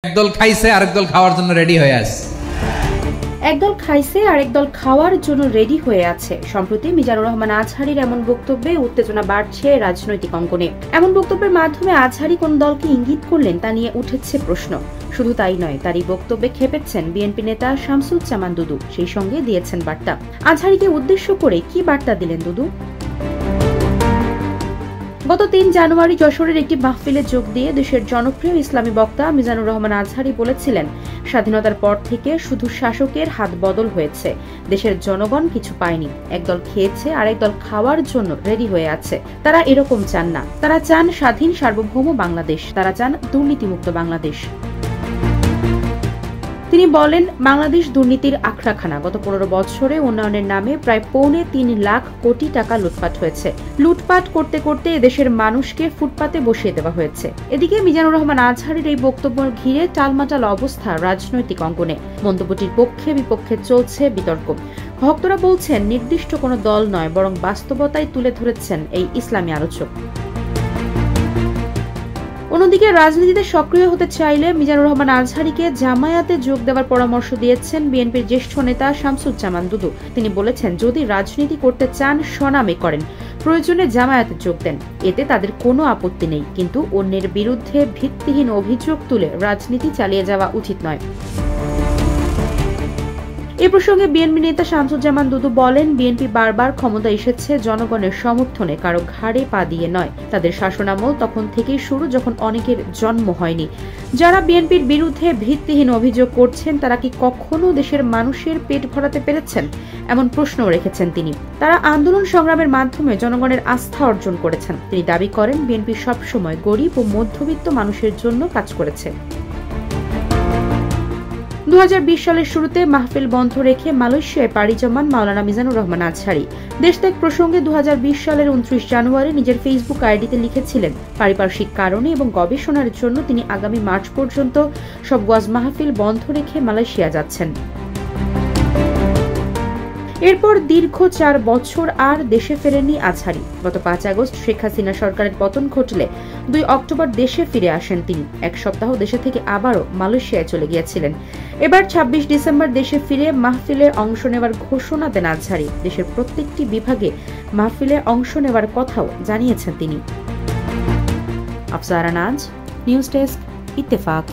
একদল খাইছে আরেক দল খাওয়ার জন্য রেডি হয়ে আছে। একদল খাইছে আরেক দল খাওয়ার জন্য রেডি হয়ে আছে। সম্প্রতি মিজানুর রহমান আজহারীর এমন বক্তব্যে উত্তেজনা বাড়ছে রাজনৈতিক অঙ্গনে। এমন বক্তব্যের মাধ্যমে আজহারী কোন দলকে ইঙ্গিত করলেন তা নিয়ে উঠেছে প্রশ্ন। শুধু তাই নয়, তারই বক্তব্যে খেপেছেন বিএনপি নেতা শামসুজ্জামান দুদু, সেই সঙ্গে দিয়েছেন বার্তা। আজহারীকে উদ্দেশ্য করে কি বার্তা দিলেন দুদু? গত ৩ জানুয়ারি যশোরের একটি মাহফিলে যোগ দিয়ে দেশের জনপ্রিয় ইসলামী বক্তা মিজানুর রহমান আজহারী বলেছিলেন, স্বাধীনতার পর থেকে শুধু শাসকের হাত বদল হয়েছে, দেশের জনগণ কিছু পায়নি। একদল খেয়েছে আর একদল খাওয়ার জন্য রেডি হয়ে আছে। তারা এরকম চান না, তারা চান স্বাধীন সার্বভৌম বাংলাদেশ, তারা চান দুর্নীতিমুক্ত বাংলাদেশ। তিনি বলেন, বাংলাদেশ দুর্নীতির আখড়াখানা। গত ১৫ বছরে উন্নয়নের নামে প্রায় ৩.৫ লাখ কোটি টাকা লুটপাট হয়েছে। লুটপাট করতে করতে এদেশের মানুষকে ফুটপাতে বসিয়ে দেওয়া হয়েছে। এদিকে মিজানুর রহমান আজহারীর এই বক্তব্য ঘিরে টালমাটাল অবস্থা রাজনৈতিক অঙ্গনে। মন্তব্যটির পক্ষে বিপক্ষে চলছে বিতর্ক। ভক্তরা বলছেন, নির্দিষ্ট কোনো দল নয়, বরং বাস্তবতাই তুলে ধরেছেন এই ইসলামী আলোচক। অন্যদিকে রাজনীতিতে সক্রিয় হতে চাইলে মিজানুর রহমান আজহারীকে জামায়াতে যোগ দেওয়ার পরামর্শ দিয়েছেন বিএনপির জ্যেষ্ঠ নেতা শামসুজ্জামান দুদু। তিনি বলেছেন, যদি রাজনীতি করতে চান স্বনামে করেন, প্রয়োজনে জামায়াতে যোগ দেন, এতে তাদের কোনো আপত্তি নেই, কিন্তু অন্যের বিরুদ্ধে ভিত্তিহীন অভিযোগ তুলে রাজনীতি চালিয়ে যাওয়া উচিত নয়। এ প্রসঙ্গে বিএনপি নেতা শামসুজ্জামান দুদু বলেন, বিএনপি বারবার ক্ষমতা এসেছে জনগণের সমর্থনে, কারো ঘাড়ে পা দিয়ে নয়। তাদের শাসনামল তখন থেকেই শুরু, যখন অনেকের জন্ম হয়নি। যারা বিএনপির বিরুদ্ধে ভিত্তিহীন অভিযোগ করছেন, তারা কি কখনো দেশের মানুষের পেট ভরাতে পেরেছেন? এমন প্রশ্নও রেখেছেন তিনি। তারা আন্দোলন সংগ্রামের মাধ্যমে জনগণের আস্থা অর্জন করেছেন। তিনি দাবি করেন, বিএনপি সবসময় গরিব ও মধ্যবিত্ত মানুষের জন্য কাজ করেছে। ২০২০ সালের শুরুতে মাহফিল বন্ধ রেখে মালয়েশিয়ায় পাড়ি জমান মাওলানা মিজানুর রহমান আজহারী। দেশত্যাগ প্রসঙ্গে ২০২০ সালের ২৯ জানুয়ারি নিজের ফেসবুক আইডিতে লিখেছিলেন, পারিপার্শ্বিক কারণে এবং গবেষণার জন্য তিনি আগামী মার্চ পর্যন্ত সব ওয়াজ মাহফিল বন্ধ রেখে মালয়েশিয়া যাচ্ছেন। এরপর দীর্ঘ ৪ বছর আর দেশে ফেরেননি আজহারী। গত ৫ আগস্ট শেখ হাসিনা সরকারের পতন ঘটলে ২ অক্টোবর দেশে ফিরে আসেন তিনি। ১ সপ্তাহ দেশে থেকে আবারও মালয়েশিয়ায় চলে গিয়েছিলেন। এবার ২৬ ডিসেম্বর দেশে ফিরে মাহফিলে অংশ নেওয়ার ঘোষণা দেন আজহারী। দেশের প্রত্যেকটি বিভাগে মাহফিলে অংশ নেওয়ার কথাও জানিয়েছেন তিনি। আফসারা নাজ, নিউজ ডেস্ক, ইত্তেফাক।